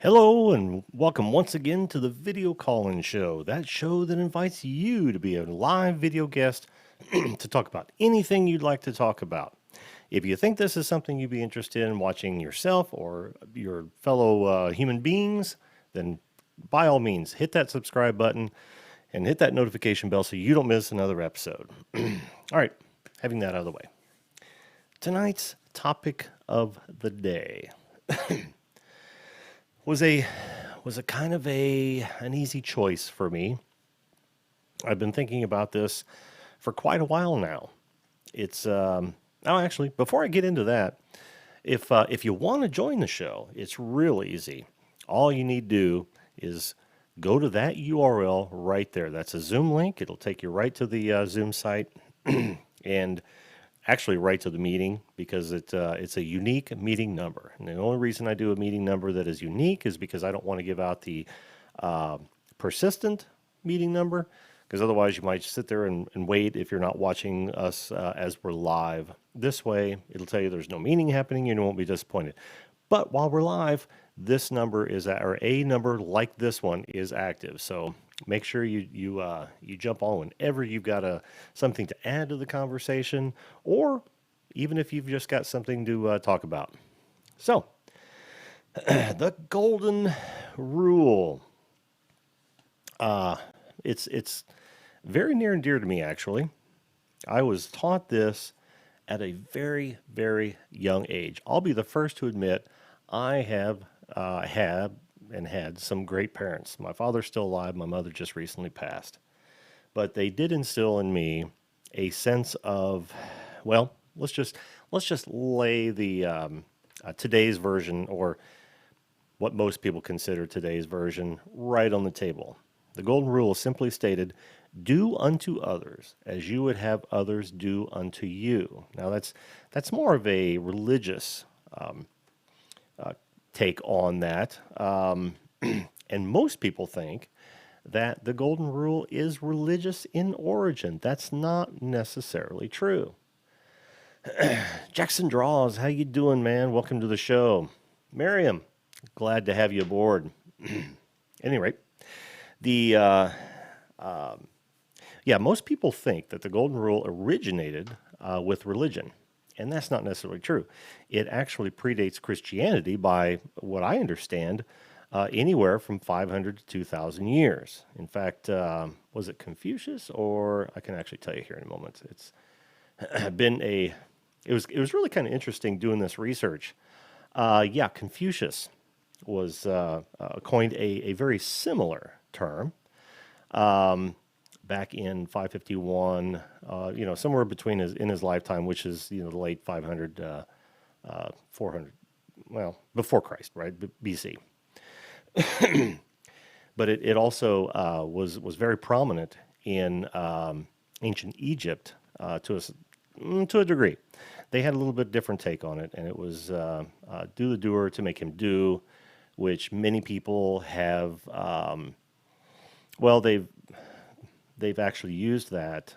Hello and welcome once again to the Video Call-In Show, that show that invites you to be a live video guest to talk about anything you'd like to talk about. If you think this is something you'd be interested in watching yourself or your fellow human beings, then by all means, hit that subscribe button and hit that notification bell so you don't miss another episode. All right, having that out of the way. Tonight's topic of the day was a kind of an easy choice for me. I've been thinking about this for quite a while now. It's actually, before I get into that, if you want to join the show, it's real easy. All you need to do is go to that URL right there. That's a Zoom link. It'll take you right to the Zoom site, and actually right to the meeting because it's a unique meeting number. And the only reason I do a meeting number that is unique is because I don't want to give out the persistent meeting number, because otherwise you might sit there and wait if you're not watching us as we're live. This way, it'll tell you there's no meeting happening and you won't be disappointed. But while we're live, this number is, or a number like this one is active. So make sure you jump on whenever you've got something to add to the conversation, or even if you've just got something to talk about. So, the golden rule. It's very near and dear to me, actually. I was taught this at a very, very young age. I'll be the first to admit I have had some great parents. My father's still alive. My mother just recently passed. But they did instill in me a sense of, well, let's just lay the today's version, or what most people consider today's version, right on the table. The golden rule is simply stated: do unto others as you would have others do unto you. Now that's more of a religious take on that. And most people think that the golden rule is religious in origin. That's not necessarily true. Jackson Draws, how you doing, man? Welcome to the show. Miriam, glad to have you aboard. Any rate, the yeah, most people think that the golden rule originated with religion, and that's not necessarily true. It actually predates Christianity by what I understand, anywhere from 500 to 2,000 years. In fact, was it Confucius, or I can actually tell you here in a moment. It's been it was really kind of interesting doing this research. Yeah, Confucius was coined a very similar term back in 551. Somewhere between in his lifetime, which is the late 500, 400, well, before Christ, right, BC. But it also was very prominent in ancient Egypt to a degree. They had a little bit different take on it, and it was do the doer to make him do, which many people have. Well, they've actually used that.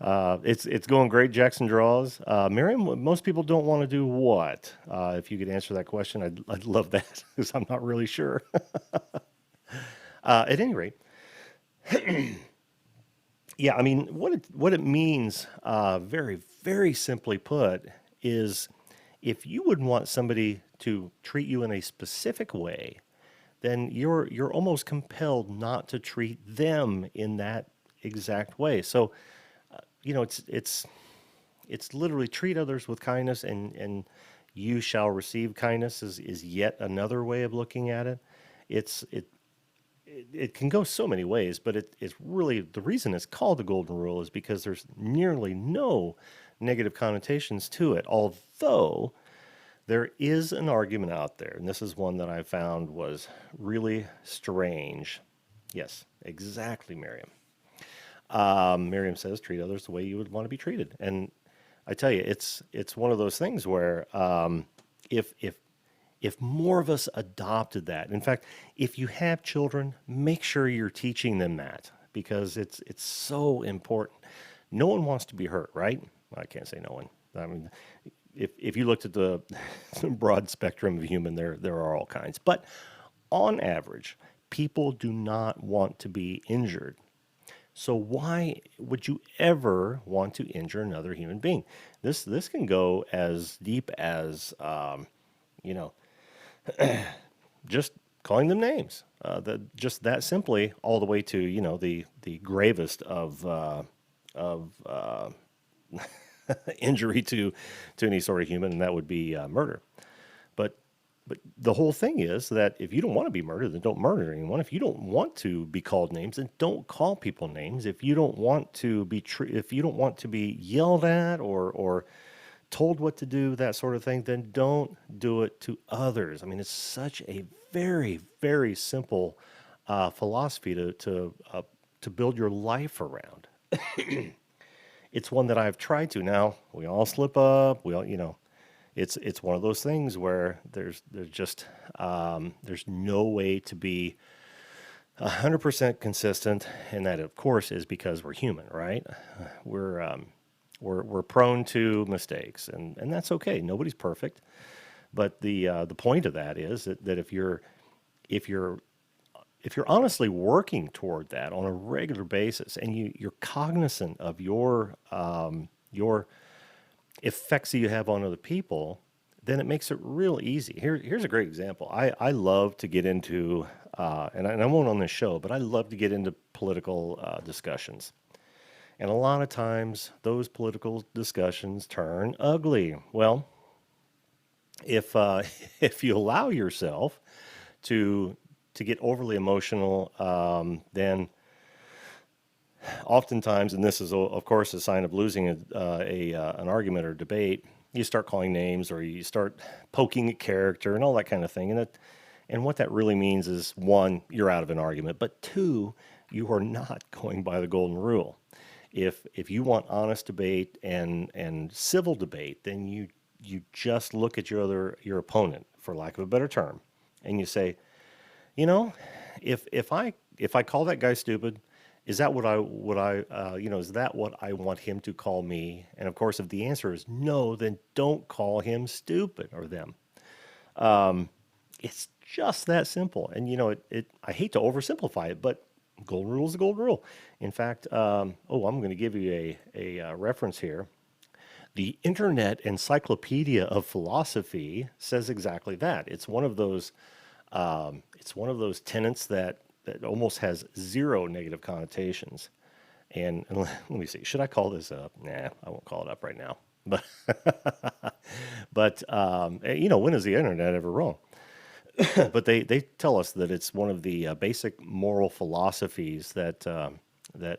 It's going great, Jackson Draws. Miriam, most people don't want to do what? If you could answer that question, I'd love that, because I'm not really sure. At any rate, yeah, I mean, what it means, very, very simply put, is if you would want somebody to treat you in a specific way, then you're almost compelled not to treat them in that exact way. So, it's literally treat others with kindness, and you shall receive kindness is yet another way of looking at it. It can go so many ways, but it's really, the reason it's called the golden rule is because there's nearly no negative connotations to it. Although there is an argument out there, and this is one that I found was really strange. Yes, exactly, Miriam. Miriam says, treat others the way you would want to be treated. And I tell you, it's one of those things where if more of us adopted that, in fact, if you have children, make sure you're teaching them that, because it's so important. No one wants to be hurt, right? I can't say no one. I mean, if you looked at the broad spectrum of human, there are all kinds. But on average, people do not want to be injured. So why would you ever want to injure another human being? This can go as deep as you know just calling them names. Just that simply, all the way to the gravest of injury to any sort of human, and that would be murder. But the whole thing is that if you don't want to be murdered, then don't murder anyone. If you don't want to be called names, then don't call people names. If you don't want to be if you don't want to be yelled at or told what to do, that sort of thing, then don't do it to others. I mean, it's such a very, very simple philosophy to build your life around. It's one that I've tried to. Now we all slip up. We all, it's one of those things where there's just there's no way to be 100% consistent, and that of course is because we're human, right? We're we're prone to mistakes, and that's okay. Nobody's perfect, but the point of that is that if you're if you're honestly working toward that on a regular basis, and you're cognizant of your effects that you have on other people, then it makes it real easy. Here's a great example. I love to get into, and I won't on this show, but I love to get into political discussions. And a lot of times, those political discussions turn ugly. Well, if if you allow yourself to get overly emotional, then oftentimes, and this is of course a sign of losing an argument or debate, you start calling names or you start poking at character and all that kind of thing. And what that really means is, one, you're out of an argument, but two, you are not going by the golden rule. If you want honest debate and civil debate, then you just look at your opponent, for lack of a better term, and you say, if I call that guy stupid, is that is that what I want him to call me? And of course, if the answer is no, then don't call him stupid or them. It's just that simple. And I hate to oversimplify it, but golden rule is the golden rule. In fact, I'm going to give you a reference here. The Internet Encyclopedia of Philosophy says exactly that. It's one of those tenets that almost has zero negative connotations. And let me see, should I call this up? Nah, I won't call it up right now. But when is the internet ever wrong? But they tell us that it's one of the basic moral philosophies that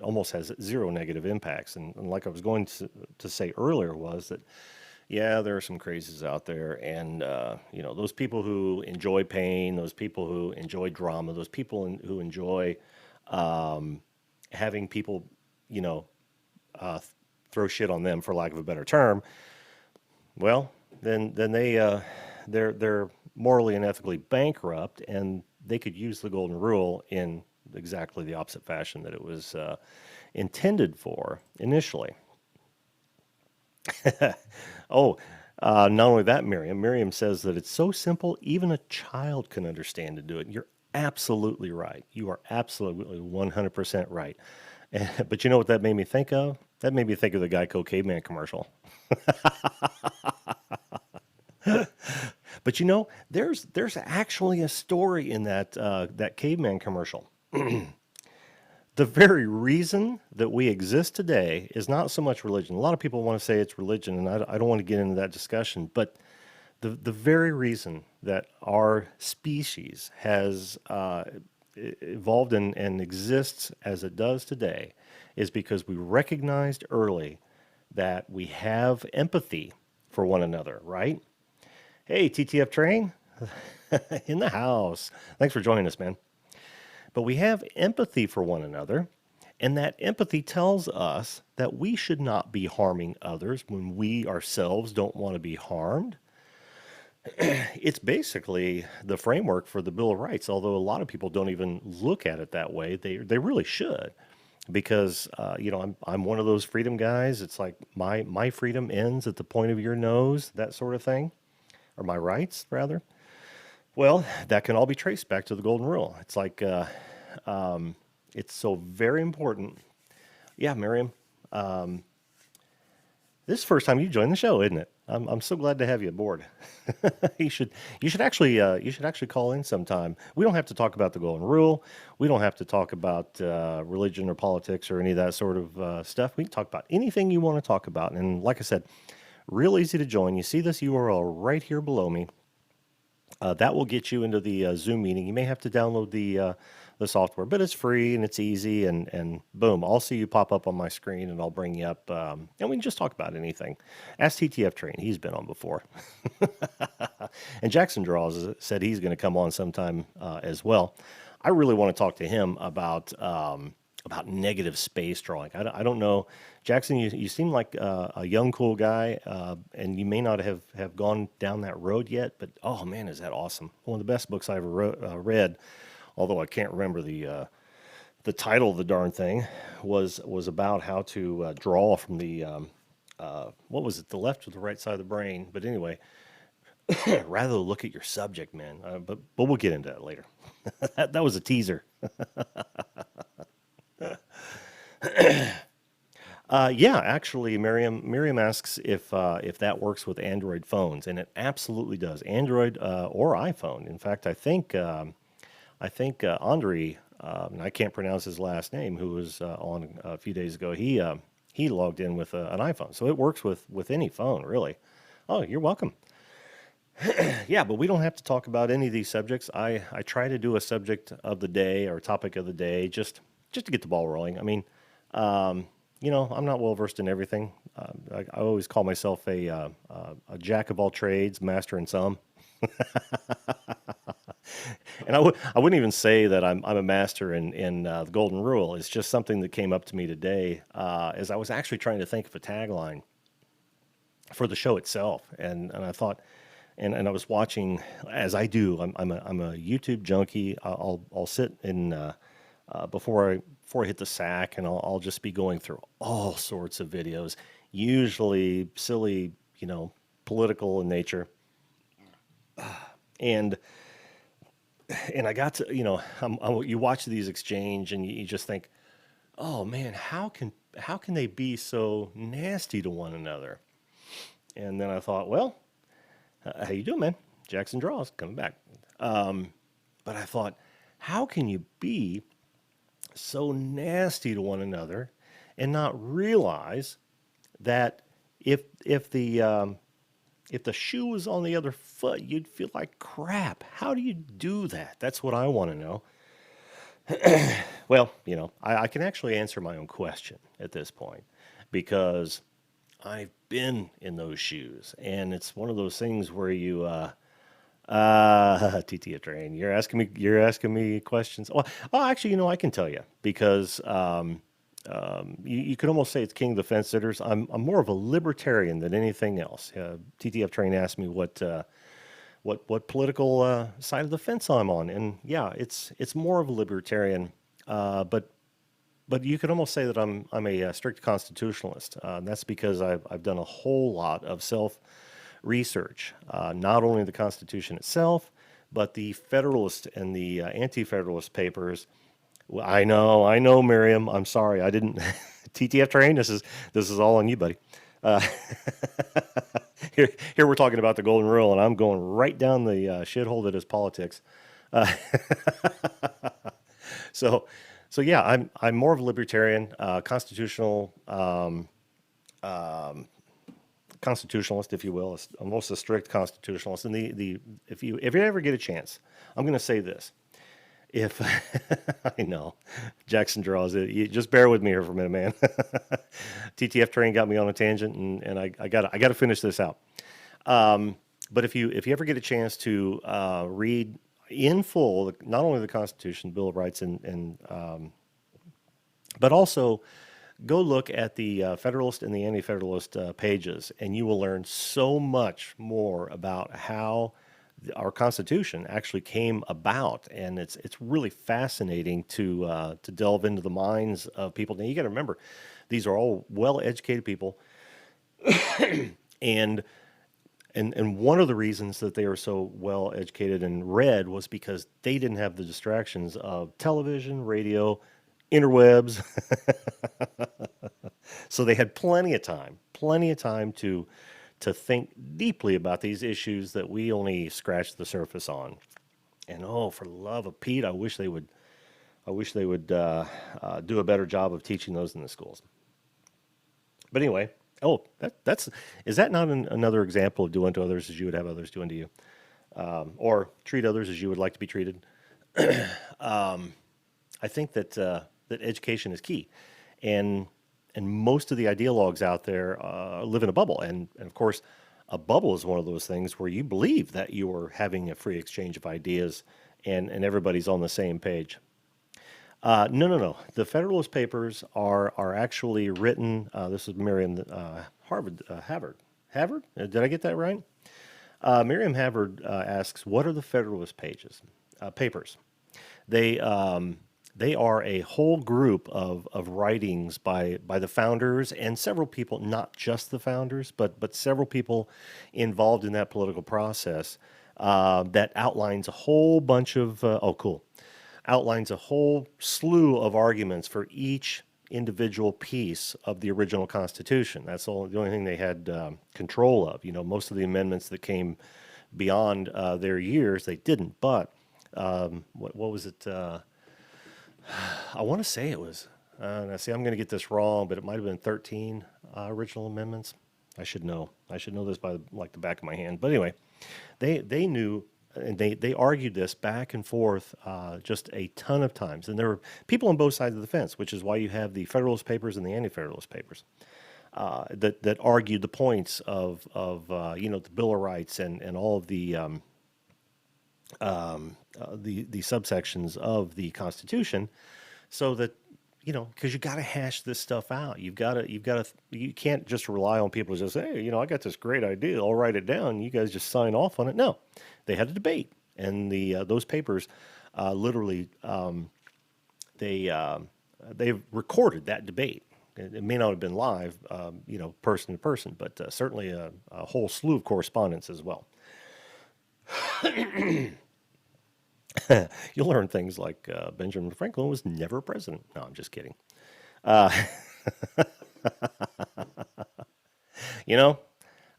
almost has zero negative impacts. And like I was going to say earlier, was that, yeah, there are some crazies out there, and those people who enjoy pain, those people who enjoy drama, those people who enjoy having people, throw shit on them, for lack of a better term. Well, then they're morally and ethically bankrupt, and they could use the golden rule in exactly the opposite fashion that it was intended for initially. Oh, not only that, Miriam says that it's so simple, even a child can understand to do it. You're absolutely right. You are absolutely 100% right. But you know what that made me think of? That made me think of the Geico Caveman commercial. But there's actually a story in that caveman commercial. The very reason that we exist today is not so much religion. A lot of people want to say it's religion, and I don't want to get into that discussion, but the very reason that our species has evolved and exists as it does today is because we recognized early that we have empathy for one another, right? Hey, TTF Train, in the house. Thanks for joining us, man. But we have empathy for one another, and that empathy tells us that we should not be harming others when we ourselves don't want to be harmed. It's basically the framework for the Bill of Rights, although a lot of people don't even look at it that way. They really should, because I'm one of those freedom guys. It's like my freedom ends at the point of your nose, that sort of thing, or my rights rather. Well, that can all be traced back to the golden rule. It's like it's so very important. Yeah, Miriam, this is the first time you joined the show, isn't it? I'm so glad to have you aboard. you should you should actually call in sometime. We don't have to talk about the golden rule. We don't have to talk about religion or politics or any of that sort of stuff. We can talk about anything you want to talk about. And like I said, real easy to join. You see this URL right here below me. That will get you into the Zoom meeting. You may have to download the software, but it's free and it's easy. And boom, I'll see you pop up on my screen, and I'll bring you up, and we can just talk about anything. Ask TTF Train; he's been on before. And Jackson Draws said he's going to come on sometime as well. I really want to talk to him about negative space drawing. I don't know. Jackson, you seem like a young, cool guy, and you may not have gone down that road yet, but oh man, is that awesome. One of the best books I ever read, although I can't remember the title of the darn thing, was about how to draw from the, what was it, the left or the right side of the brain. But anyway, rather look at your subject, man. But we'll get into that later. That was a teaser. Yeah, actually, Miriam asks if that works with Android phones, and it absolutely does. Android or iPhone. In fact, I think Andre, and I can't pronounce his last name, who was on a few days ago. He logged in with an iPhone, so it works with any phone, really. Oh, you're welcome. Yeah, but we don't have to talk about any of these subjects. I try to do a subject of the day or topic of the day just to get the ball rolling. I mean, I'm not well versed in everything. I always call myself a jack of all trades, master in some. And I wouldn't even say that I'm a master in the golden rule. It's just something that came up to me today as I was actually trying to think of a tagline for the show itself, and I thought. And I was watching, as I do. I'm a YouTube junkie. I'll sit in before I hit the sack, and I'll just be going through all sorts of videos, usually silly, political in nature. And I got to, you watch these exchange, and you just think, oh man, how can they be so nasty to one another? And then I thought, well, how you doing, man? Jackson Draws coming back. But I thought, how can you be so nasty to one another and not realize that if the shoe was on the other foot, you'd feel like crap. How do you do that? That's what I want to know. Well, I can actually answer my own question at this point because I've been in those shoes, and it's one of those things where you TT Train, you're asking me questions. Well, actually, I can tell you because you could almost say it's king of the fence sitters. I'm more of a libertarian than anything else. TTF Train asked me what political side of the fence I'm on, and yeah, it's more of a libertarian, but you could almost say that I'm a strict constitutionalist. That's because I've done a whole lot of self research, not only the Constitution itself, but the Federalist and the Anti-Federalist papers. Well, I know, Miriam. I'm sorry, I didn't. TTF Train. This is all on you, buddy. Uh, here we're talking about the golden rule, and I'm going right down the shithole that is politics. Uh, so yeah, I'm more of a libertarian, constitutionalist, if you will, almost a strict constitutionalist. And if you ever get a chance, I'm going to say this. If I know Jackson Draws it, you just bear with me here for a minute, man. TTF Train got me on a tangent, and I got to finish this out. But if you ever get a chance to read in full not only the Constitution, Bill of Rights, and but also go look at the Federalist and the Anti-Federalist pages, and you will learn so much more about how our Constitution actually came about, and it's really fascinating to delve into the minds of people. Now you got to remember, these are all well-educated people, and and one of the reasons that they were so well educated and read was because they didn't have the distractions of television, radio, interwebs. So they had plenty of time to think deeply about these issues that we only scratched the surface on. And oh, for the love of Pete, I wish they would do a better job of teaching those in the schools. But anyway, oh, that's is that not another example of do unto others as you would have others do unto you, or treat others as you would like to be treated? I think that education is key, and most of the ideologues out there live in a bubble, and of course, a bubble is one of those things where you believe that you are having a free exchange of ideas, and everybody's on the same page. No, no, no. The Federalist Papers are actually written. This is Miriam Harvard. Did I get that right? Miriam Havard asks, "What are the Federalist Papers?" They they are a whole group of writings by the founders and several people, not just the founders, but several people involved in that political process that outlines a whole bunch of oh, cool, outlines a whole slew of arguments for each individual piece of the original Constitution. That's the only thing they had control of. You know, most of the amendments that came beyond their years, they didn't. But what was it? I want to say it was. Now, see, I'm going to get this wrong, but it might have been 13 original amendments. I should know. I should know this by like the back of my hand. But anyway, they knew, and they argued this back and forth just a ton of times. And there were people on both sides of the fence, which is why you have the Federalist Papers and the Anti-Federalist Papers that argued the points of you know, the Bill of Rights and all of the subsections of the Constitution, so that, you know, because you got to hash this stuff out. You can't just rely on people to just say, hey, you know, I got this great idea. I'll write it down. You guys just sign off on it. No, they had a debate, and those papers literally they recorded that debate. It may not have been live, you know, person to person, but certainly a whole slew of correspondence as well. You'll learn things like Benjamin Franklin was never president. No, I'm just kidding. You know,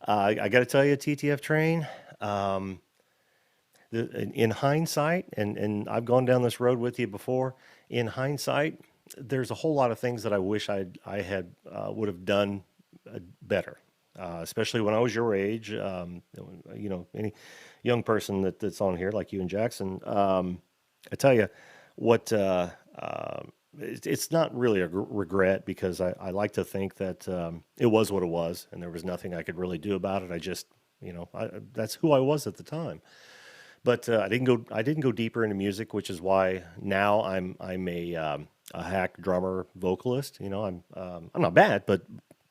I got to tell you, TTF train. In hindsight, and I've gone down this road with you before. In hindsight, there's a whole lot of things that I wish I had would have done better, especially when I was your age. You know, any young person that's on here like you and Jackson. I tell you what, it's not really a regret, because I like to think that it was what it was, and there was nothing I could really do about it. I just, you know, that's who I was at the time. But I didn't go deeper into music, which is why now I'm a hack drummer vocalist. You know, I'm not bad, but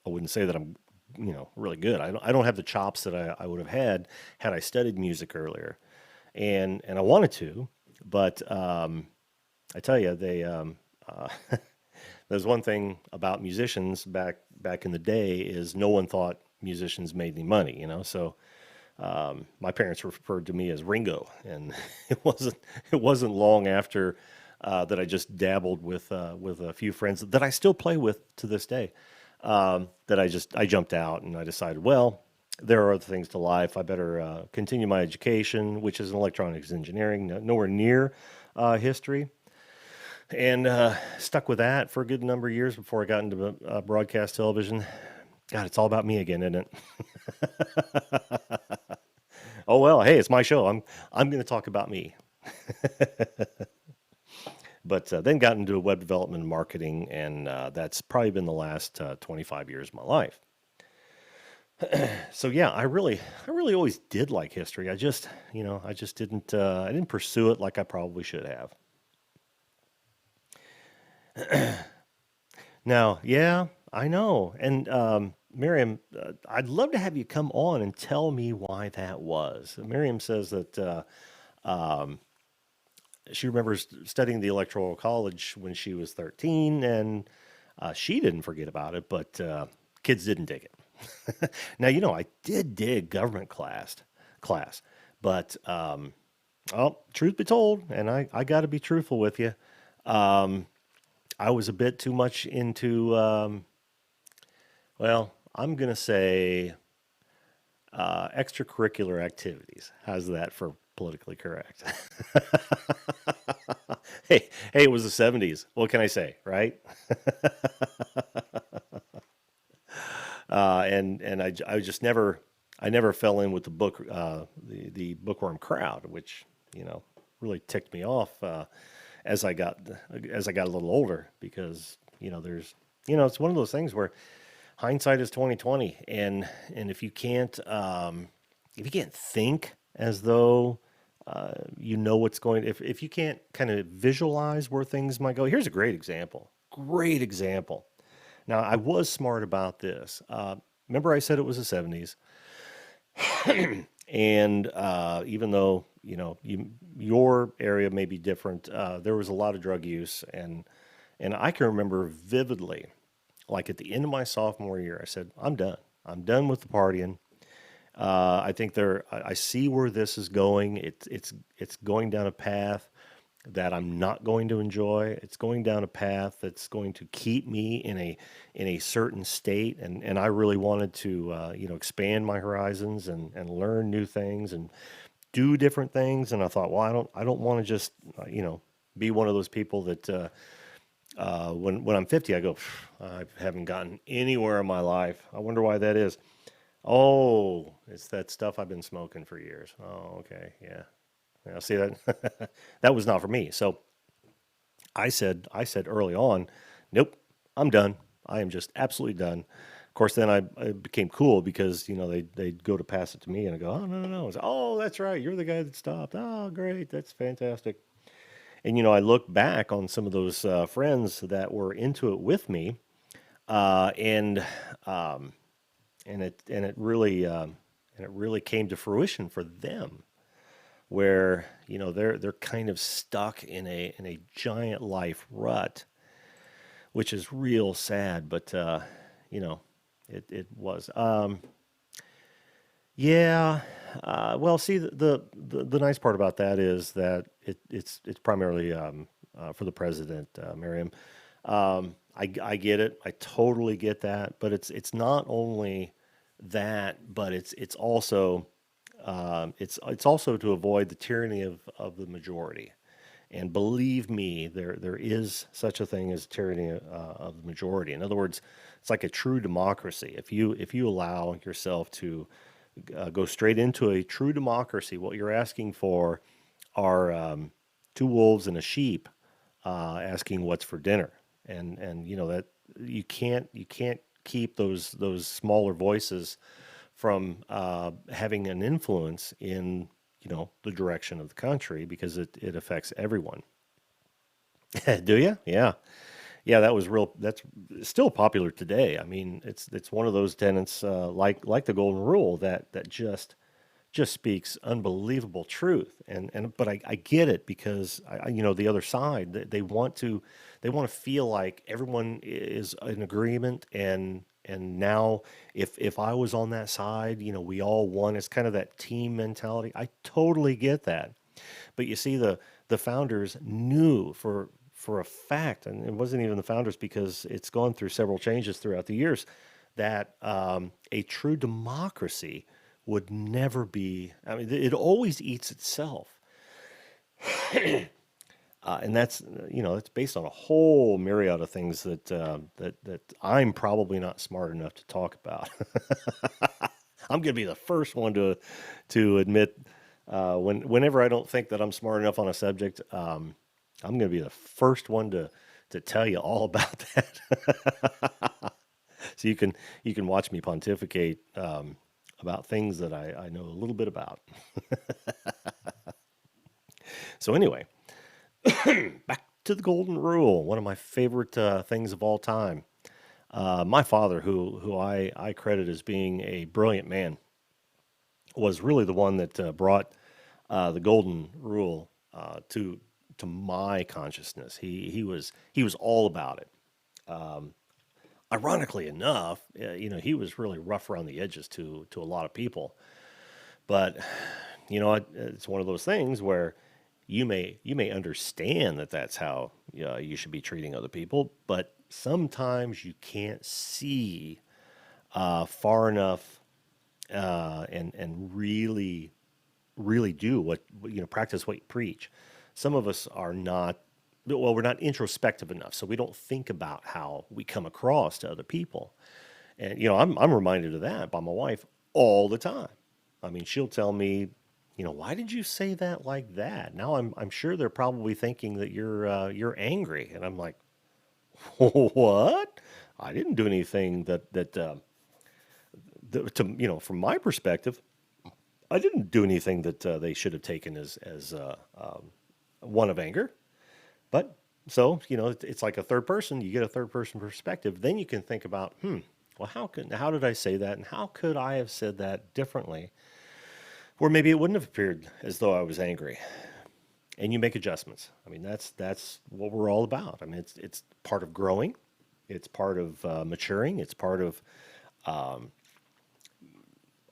I wouldn't say that I'm, you know, really good. I don't have the chops that I would have had I studied music earlier, and I wanted to, but I tell you, there's one thing about musicians back in the day is no one thought musicians made any money. You know, so. My parents referred to me as Ringo, and it wasn't long after that I just dabbled with a few friends that I still play with to this day. That I jumped out, and I decided, well, there are other things to life. I better continue my education, which is in electronics engineering, nowhere near history, and stuck with that for a good number of years before I got into broadcast television. God, it's all about me again, isn't it? Oh well, hey, it's my show. I'm going to talk about me. But then got into web development and marketing, and that's probably been the last 25 years of my life. So yeah, I really always did like history. I just, you know, I didn't pursue it like I probably should have. Now, yeah, I know, and Miriam, I'd love to have you come on and tell me why that was. Miriam says that um, she remembers studying the Electoral College when she was 13, and she didn't forget about it, but kids didn't dig it. Now, I did dig government class, but well, truth be told, and I got to be truthful with you, um, I was a bit too much into, well, I'm going to say extracurricular activities. How's that for politically correct? Hey, it was the 70s. What can I say, right? I just I never fell in with the the bookworm crowd, which you know really ticked me off as I got as I got a little older because there's it's one of those things where hindsight is 2020, and if you can't think as though you know what's going, if you can't kind of visualize where things might go. Here's a great example. Great example. Now, I was smart about this. Remember, I said it was the 70s, and even though your area may be different, there was a lot of drug use, and I can remember vividly, like at the end of my sophomore year, I said, "I'm done. I'm done with the partying. I think I see where this is going. It's going down a path that I'm not going to enjoy. It's going down a path that's going to keep me in a certain state, and I really wanted to expand my horizons and learn new things and do different things. And I thought, well, I don't want to just be one of those people that when I'm 50, I go, I haven't gotten anywhere in my life. I wonder why that is. Oh, it's that stuff I've been smoking for years. Oh, okay, yeah. Yeah, see that that was not for me. So I said early on, nope, I'm done. I am just absolutely done. Of course, then I became cool because they'd go to pass it to me, and I go, oh no no no. It's, oh, that's right, you're the guy that stopped. Oh, great, that's fantastic. And I look back on some of those friends that were into it with me, and and it really came to fruition for them where they're kind of stuck in a giant life rut, which is real sad. But you know, it was. Yeah. Well, see, the nice part about that is that it's primarily for the president, Miriam. I get it. I totally get that. But it's not only that, but it's also to avoid the tyranny of the majority. And believe me, there is such a thing as tyranny of the majority. In other words, it's like a true democracy. If you allow yourself to go straight into a true democracy, what you're asking for are two wolves and a sheep asking what's for dinner, and that you can't keep those smaller voices from having an influence in the direction of the country because it affects everyone. Do you? Yeah. Yeah, that was real. That's still popular today. I mean, it's one of those tenets, like the golden rule, that just speaks unbelievable truth. And but I get it because the other side they want to feel like everyone is in agreement, and now if I was on that side, we all won. It's kind of that team mentality. I totally get that. But you see, the founders knew for a fact, and it wasn't even the founders because it's gone through several changes throughout the years, that a true democracy would never be. I mean, it always eats itself, and that's it's based on a whole myriad of things that I'm probably not smart enough to talk about. I'm going to be the first one to admit whenever I don't think that I'm smart enough on a subject. I'm going to be the first one to tell you all about that. So you can watch me pontificate about things that I know a little bit about. So anyway, back to the golden rule, one of my favorite things of all time. My father, who I credit as being a brilliant man, was really the one that brought the golden rule to my consciousness. He was all about it. Ironically enough, he was really rough around the edges to a lot of people. But it's one of those things where you may understand that that's how you should be treating other people, but sometimes you can't see far enough and really do practice what you preach. Some of us are not, well, we're not introspective enough, so we don't think about how we come across to other people. And I'm reminded of that by my wife all the time. I mean, she'll tell me, why did you say that like that? Now I'm sure they're probably thinking that you're angry, and I'm like, what? I didn't do anything that to from my perspective, I didn't do anything that they should have taken as one of anger. But so it's like a third person. You get a third person perspective, then you can think about, well, how did I say that, and how could I have said that differently, or maybe it wouldn't have appeared as though I was angry. And you make adjustments. I mean, that's what we're all about. I mean, it's part of growing, it's part of maturing, it's part of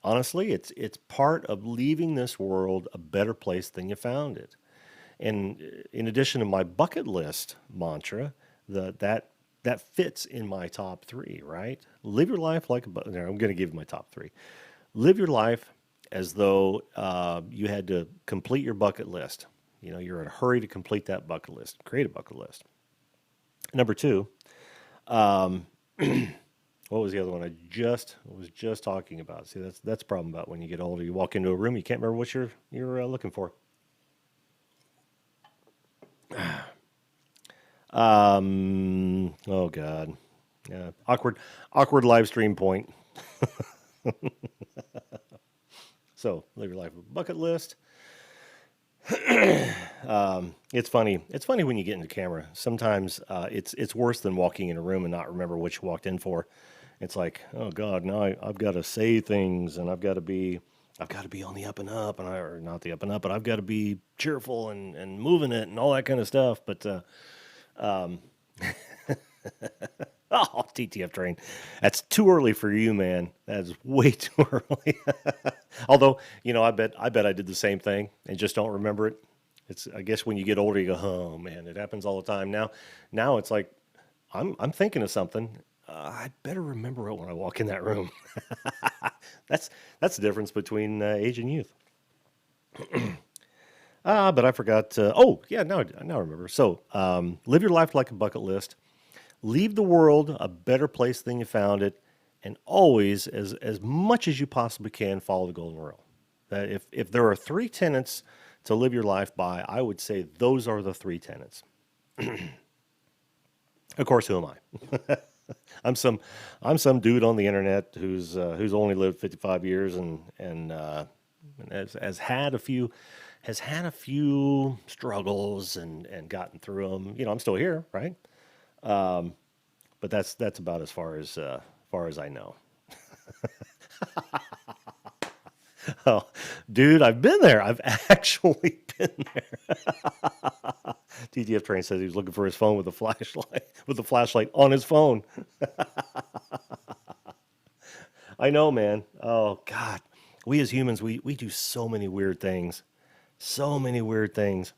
honestly, it's part of leaving this world a better place than you found it. And in addition to my bucket list mantra, that fits in my top three, right? Live your life like a I'm going to give you my top three. Live your life as though you had to complete your bucket list. You're in a hurry to complete that bucket list. Create a bucket list. Number two, um, what was the other one I was just talking about? See, that's the problem about when you get older. You walk into a room, you can't remember what you're looking for. Oh God, yeah, awkward live stream point. So live your life with a bucket list. It's funny. It's funny when you get into camera. Sometimes it's worse than walking in a room and not remember what you walked in for. It's like, oh God, now I've got to say things, and I've got to be on the up and up, or not the up and up, but I've got to be cheerful and moving it and all that kind of stuff. But oh, TTF train, that's too early for you, man. That's way too early. Although, I bet I did the same thing and just don't remember it. I guess when you get older, you go, oh man, it happens all the time. Now it's like I'm thinking of something. I better remember it when I walk in that room. That's that's the difference between age and youth. But I forgot. Oh yeah, now I remember. So live your life like a bucket list. Leave the world a better place than you found it, and always, as much as you possibly can, follow the golden rule. That if there are three tenets to live your life by, I would say those are the three tenets. Of course, who am I? I'm some I'm some dude on the internet who's only lived 55 years and has had a few struggles and gotten through them. I'm still here, right? But that's about as far as I know. Oh, dude, I've been there. I've actually been there. TTF Train says he was looking for his phone with the flashlight on his phone. I know, man. Oh God, we as humans, we do so many weird things, so many weird things.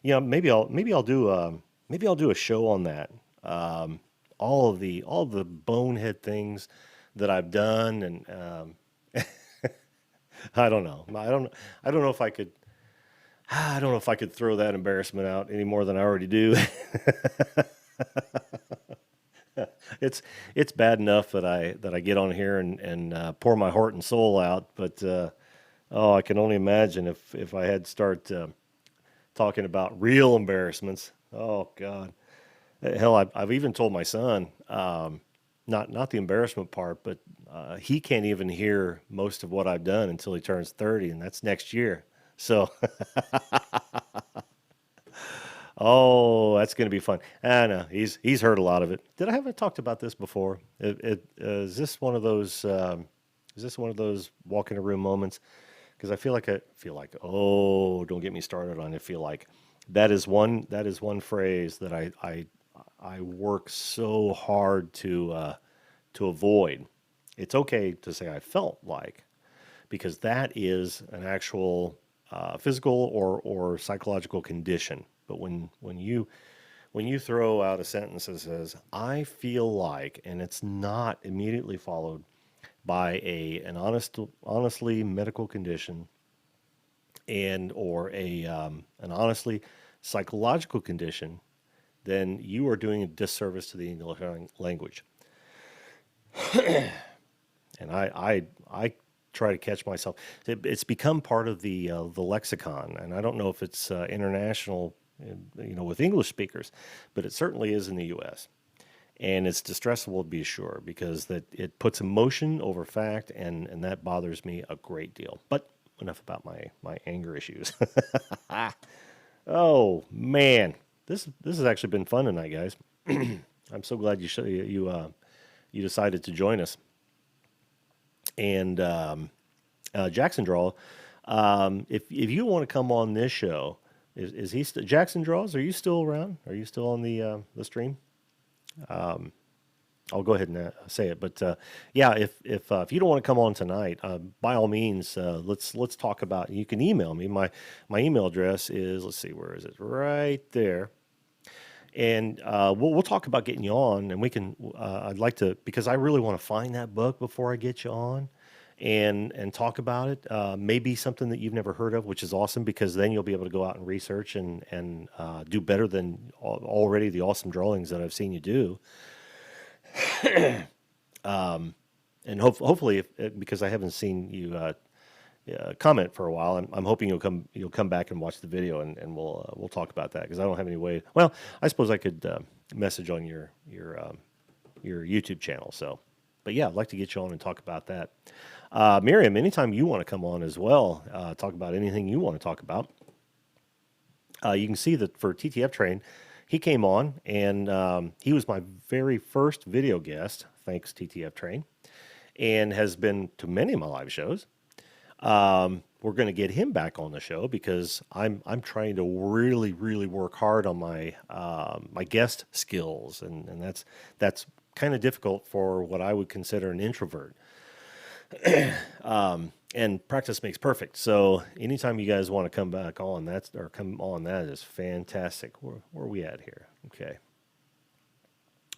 Maybe I'll do a show on that. Um, all of the bonehead things that I've done, and I don't know. I don't know if I could. I don't know if I could throw that embarrassment out any more than I already do. It's bad enough that I get on here and pour my heart and soul out, but oh, I can only imagine if I had to start talking about real embarrassments. Oh God, hell, I've even told my son, not the embarrassment part, but he can't even hear most of what I've done until he turns 30, and that's next year. So Oh, that's going to be fun. I know he's heard a lot of it. Did I haven't talked about this before? Is this one of those? Is this one of those walk in a room moments? Because I feel like oh, don't get me started on. I feel like that is one phrase that I work so hard to avoid. It's okay to say I felt like, because that is an actual physical or psychological condition. But when you throw out a sentence that says "I feel like," and it's not immediately followed by an honestly medical condition and or an honestly psychological condition, then you are doing a disservice to the English language. And I try to catch myself. It's become part of the lexicon, and I don't know if it's international, with English speakers, but it certainly is in the U.S. And it's distressful to be sure, because that it puts emotion over fact, and that bothers me a great deal. But enough about my anger issues. Oh man, this has actually been fun tonight, guys. I'm so glad you decided to join us. And Jackson Draw, if you want to come on this show, is he Jackson Draws? Are you still around? Are you still on the stream? I'll go ahead and say it, but yeah, if you don't want to come on tonight, by all means, let's talk about. You can email me. My email address is, let's see, where is it? Right there. And we'll talk about getting you on, and we can. I'd like to, because I really want to find that book before I get you on, and talk about it. Maybe something that you've never heard of, which is awesome, because then you'll be able to go out and research and do better than already the awesome drawings that I've seen you do. And hopefully, because I haven't seen you comment for a while, I'm hoping you'll come back and watch the video, and we'll talk about that, because I don't have any way. Well, I suppose I could message on your YouTube channel. So, but yeah, I'd like to get you on and talk about that. Miriam, anytime you want to come on as well, talk about anything you want to talk about. You can see that for TTF Train, he came on, and he was my very first video guest, thanks TTF Train, and has been to many of my live shows. We're going to get him back on the show, because I'm trying to really work hard on my guest skills, and that's kind of difficult for what I would consider an introvert. And practice makes perfect. So anytime you guys want to come back on, that is fantastic. Where are we at here? Okay.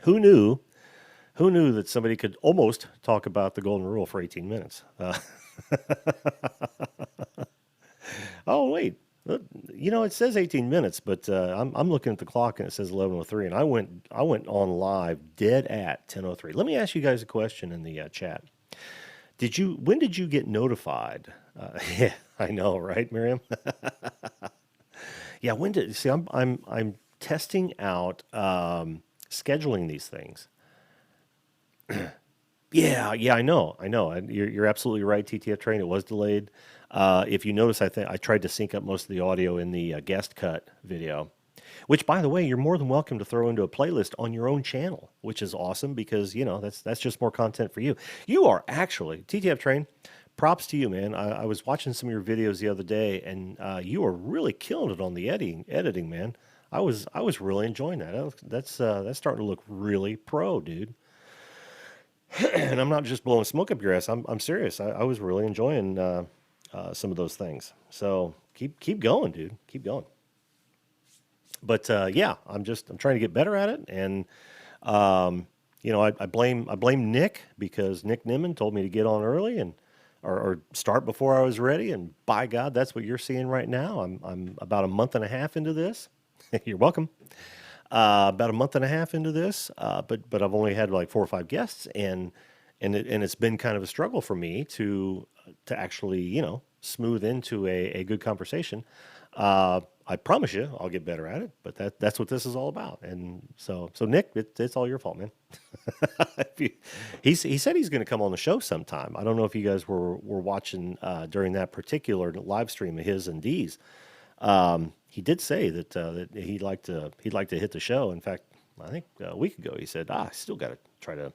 Who knew? Who knew that somebody could almost talk about the golden rule for 18 minutes? Oh wait, look, it says 18 minutes, but I'm looking at the clock and it says 11:03, and I went on live dead at 10:03. Let me ask you guys a question in the chat. When did you get notified? Yeah, I know, right, Miriam? Yeah, see, I'm testing out scheduling these things. Yeah, I know. And you're absolutely right. TTF Train, it was delayed. If you notice, I think I tried to sync up most of the audio in the guest cut video, which, by the way, you're more than welcome to throw into a playlist on your own channel, which is awesome, because that's just more content for you. You are actually TTF Train. Props to you, man. I was watching some of your videos the other day, and you are really killing it on the editing, man. I was really enjoying that. That's starting to look really pro, dude. And I'm not just blowing smoke up your ass. I'm serious. I was really enjoying some of those things. So keep going, dude. Keep going. But yeah, I'm trying to get better at it. And I blame Nick, because Nick Nimmin told me to get on early and or start before I was ready. And by God, that's what you're seeing right now. I'm about a month and a half into this. You're welcome. About a month and a half into this, but I've only had like 4 or 5 guests, and it's been kind of a struggle for me to actually smooth into a good conversation. I promise you I'll get better at it, but that's what this is all about. And so Nick, it's all your fault, man. He said he's going to come on the show sometime. I don't know if you guys were watching during that particular live stream of his and Dee's. He did say that he'd like to hit the show. In fact, I think a week ago he said, I still got to try to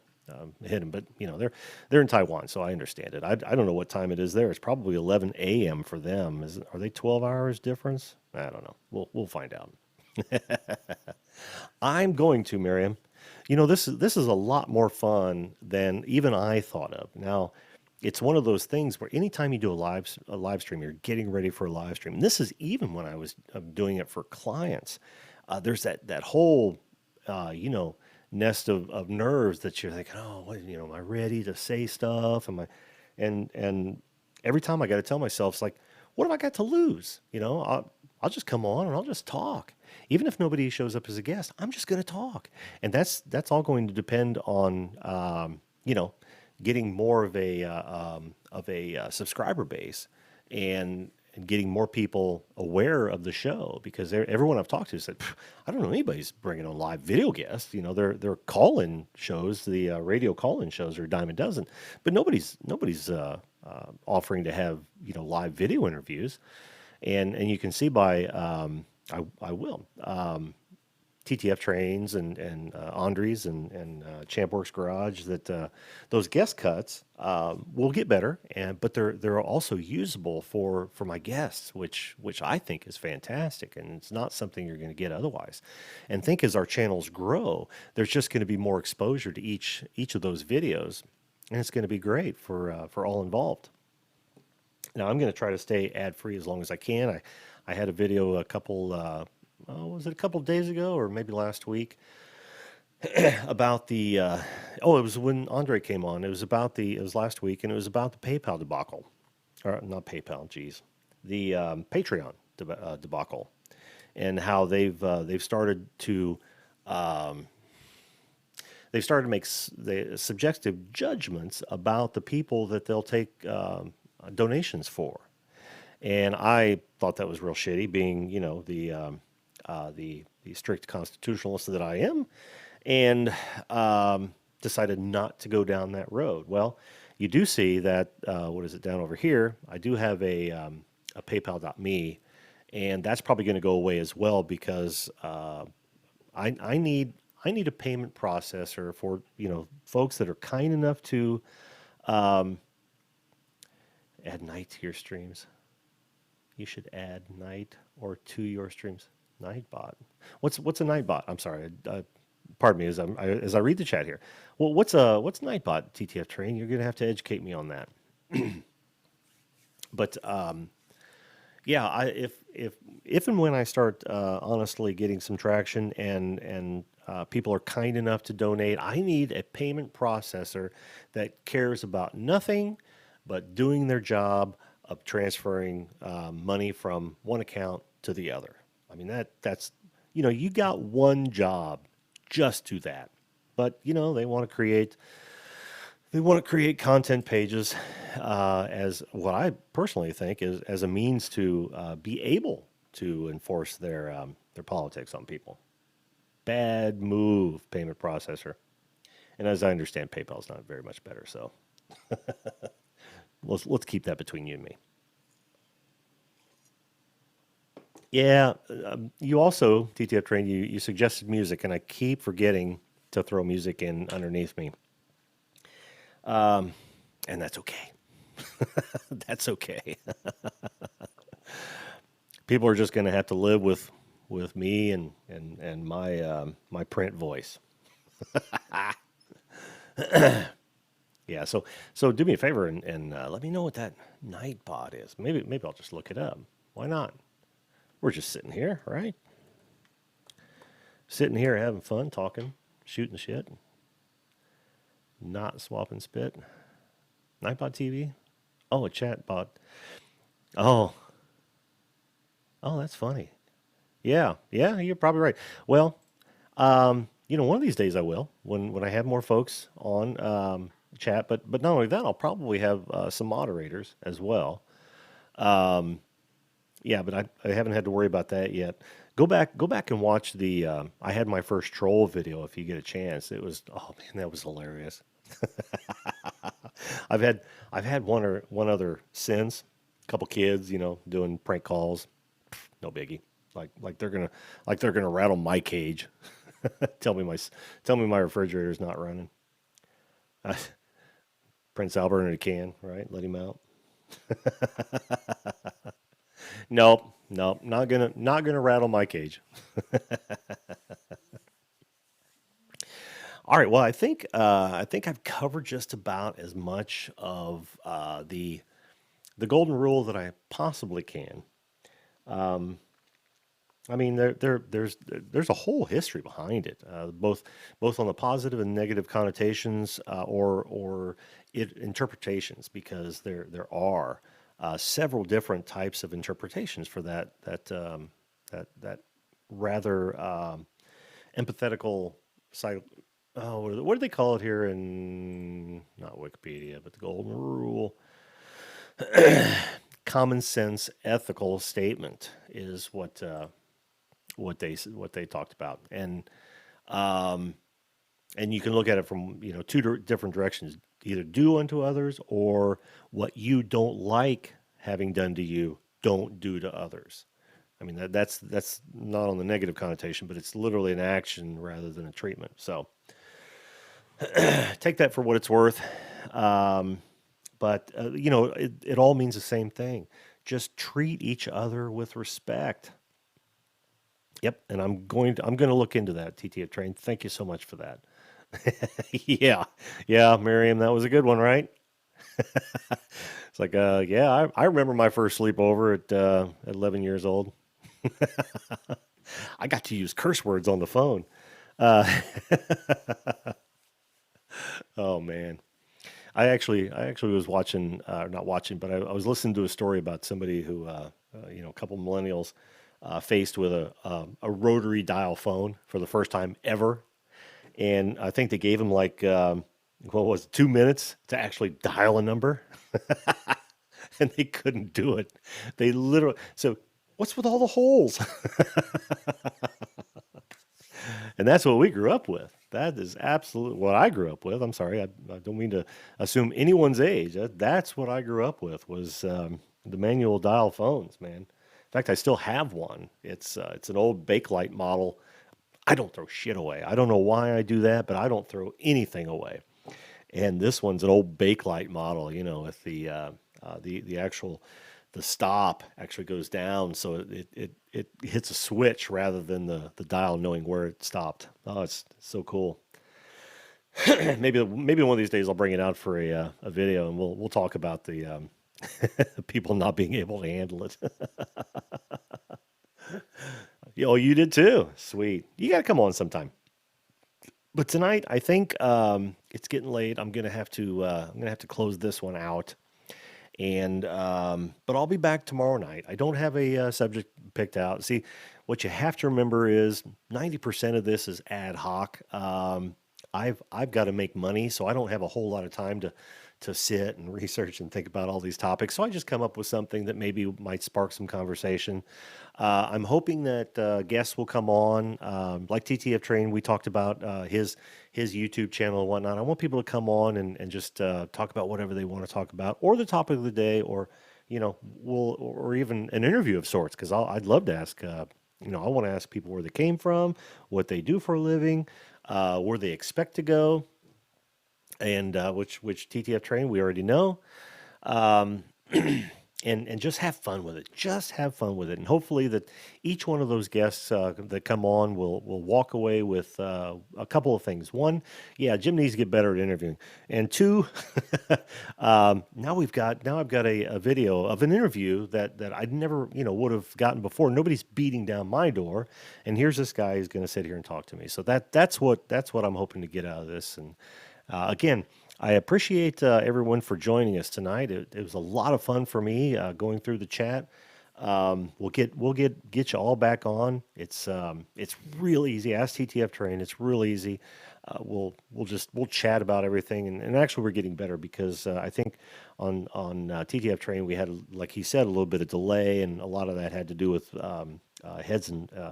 hit him. But they're in Taiwan, so I understand it. I don't know what time it is there. It's probably 11 a.m. for them. Are they 12 hours difference? I don't know. We'll find out. I'm going to, Miriam. This is a lot more fun than even I thought of. Now, it's one of those things where anytime you do a live stream, you're getting ready for a live stream. And this is even when I was doing it for clients. There's that whole nest of nerves that you're thinking, oh, am I ready to say stuff? And every time I got to tell myself, it's like, what have I got to lose? I'll just come on and I'll just talk. Even if nobody shows up as a guest, I'm just going to talk. And that's all going to depend on, getting more of a subscriber base and getting more people aware of the show, because everyone I've talked to said, I don't know anybody's bringing on live video guests. Their call-in shows, the radio call-in shows are a dime a dozen, but nobody's offering to have live video interviews. And you can see by I will TTF Trains and Andres and Champworks Garage that those guest cuts will get better, but they're also usable for my guests, which I think is fantastic, and it's not something you're going to get otherwise. And think as our channels grow, there's just going to be more exposure to each of those videos, and it's going to be great for all involved. Now, I'm going to try to stay ad-free as long as I can. I had a video was it a couple of days ago or maybe last week about it was when Andre came on. It was last week, and it was about the PayPal debacle. Or not PayPal, geez. The Patreon debacle, and how they've started to make the subjective judgments about the people that they'll take donations for. And I thought that was real shitty, being the strict constitutionalist that I am, and decided not to go down that road. Well, you do see that what is it down over here? I do have a PayPal.me, and that's probably going to go away as well, because I need a payment processor for folks that are kind enough to add night to your streams. You should add night or to your streams. Nightbot. What's a Nightbot? I'm sorry. Pardon me as I read the chat here. Well, what's Nightbot, TTF Train? You're gonna have to educate me on that. But yeah, if and when I start honestly getting some traction and people are kind enough to donate, I need a payment processor that cares about nothing but doing their job of transferring money from one account to the other. I mean, that's you got one job, just do that. But they want to create content pages as what I personally think is as a means to be able to enforce their politics on people. Bad move, payment processor. And as I understand, PayPal's not very much better. So let's keep that between you and me. Yeah, you also, TTF Train, you suggested music, and I keep forgetting to throw music in underneath me. And that's okay. That's okay. People are just going to have to live with me and my print voice. Yeah, so do me a favor and let me know what that Nightbot is. Maybe I'll just look it up. Why not? We're just sitting here, right? Sitting here having fun, talking, shooting shit, not swapping spit. Nightbot TV? Oh, a chat bot. Oh, that's funny. Yeah, you're probably right. Well, one of these days I will, when I have more folks on chat. But not only that, I'll probably have some moderators as well. Yeah, but I haven't had to worry about that yet. Go back and watch the. I had my first troll video. If you get a chance, it was, oh man, that was hilarious. I've had one other since, a couple kids, doing prank calls, no biggie. Like they're gonna rattle my cage. tell me my tell me my refrigerator's not running. Uh, Prince Albert in a can, right? Let him out. Nope, nope, not gonna rattle my cage. All right. Well, I think I've covered just about as much of the golden rule that I possibly can. I mean, there's a whole history behind it, both on the positive and negative connotations, or interpretations, because there are several different types of interpretations for that rather empathetical side. Oh, what do they call it here in not Wikipedia, but the golden rule? Common sense ethical statement is what they talked about, and you can look at it from two different directions: either do unto others, or what you don't like having done to you, don't do to others. I mean that's not on the negative connotation, but it's literally an action rather than a treatment. So take that for what it's worth. Um, but it all means the same thing. Just treat each other with respect. Yep, and I'm going to look into that, TTF train. Thank you so much for that. Yeah, yeah, Miriam, that was a good one, right? It's like, yeah, I remember my first sleepover at 11 years old. I got to use curse words on the phone. Uh, oh man, I actually was watching, not watching, but I was listening to a story about somebody who, a couple millennials, faced with a rotary dial phone for the first time ever, and I think they gave him like what was it, 2 minutes to actually dial a number, and they couldn't do it. They literally so. What's with all the holes? And that's what we grew up with. That is absolutely what I grew up with. I'm sorry, I don't mean to assume anyone's age. That's what I grew up with was the manual dial phones, man. In fact, I still have one. It's an old Bakelite model. I don't throw shit away. I don't know why I do that, but I don't throw anything away. And this one's an old Bakelite model, with the actual the stop actually goes down, so it hits a switch rather than the dial knowing where it stopped. Oh, it's so cool. Maybe one of these days I'll bring it out for a video, and we'll talk about the people not being able to handle it. Oh, you did too. Sweet. You got to come on sometime. But tonight, I think it's getting late. I'm gonna have to close this one out. And but I'll be back tomorrow night. I don't have a subject picked out. See, what you have to remember is 90% of this is ad hoc. I've got to make money, so I don't have a whole lot of time to sit and research and think about all these topics. So I just come up with something that maybe might spark some conversation. I'm hoping that guests will come on, like TTF Train. We talked about his YouTube channel and whatnot. I want people to come on and just talk about whatever they want to talk about, or the topic of the day, or or even an interview of sorts. Because I'd love to ask. I want to ask people where they came from, what they do for a living, where they expect to go, and which TTF train we already know. Um, and just have fun with it. Just have fun with it, and hopefully that each one of those guests that come on will walk away with a couple of things. One, yeah, Jim needs to get better at interviewing, and two, now I've got a video of an interview that I never would have gotten before. Nobody's beating down my door, and here's this guy who's going to sit here and talk to me. So that's what I'm hoping to get out of this. And again, I appreciate everyone for joining us tonight. It was a lot of fun for me going through the chat. We'll get you all back on. It's real easy. Ask TTF Train. It's real easy. We'll chat about everything, and actually we're getting better because I think on TTF Train we had, like he said, a little bit of delay, and a lot of that had to do with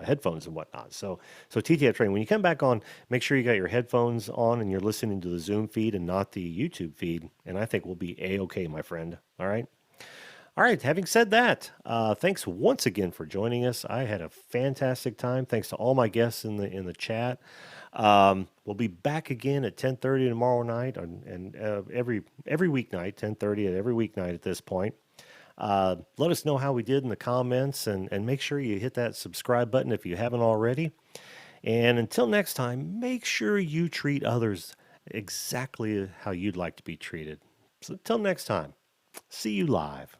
headphones and whatnot. So TTF Train, when you come back on, make sure you got your headphones on and you're listening to the Zoom feed and not the YouTube feed, and I think we'll be a-okay, my friend. All right. All right. Having said that, thanks once again for joining us. I had a fantastic time. Thanks to all my guests in the chat. We'll be back again at 10:30 tomorrow night, and every weeknight, 10:30 at every weeknight at this point. Let us know how we did in the comments, and make sure you hit that subscribe button if you haven't already. And until next time, make sure you treat others exactly how you'd like to be treated. So until next time, see you live.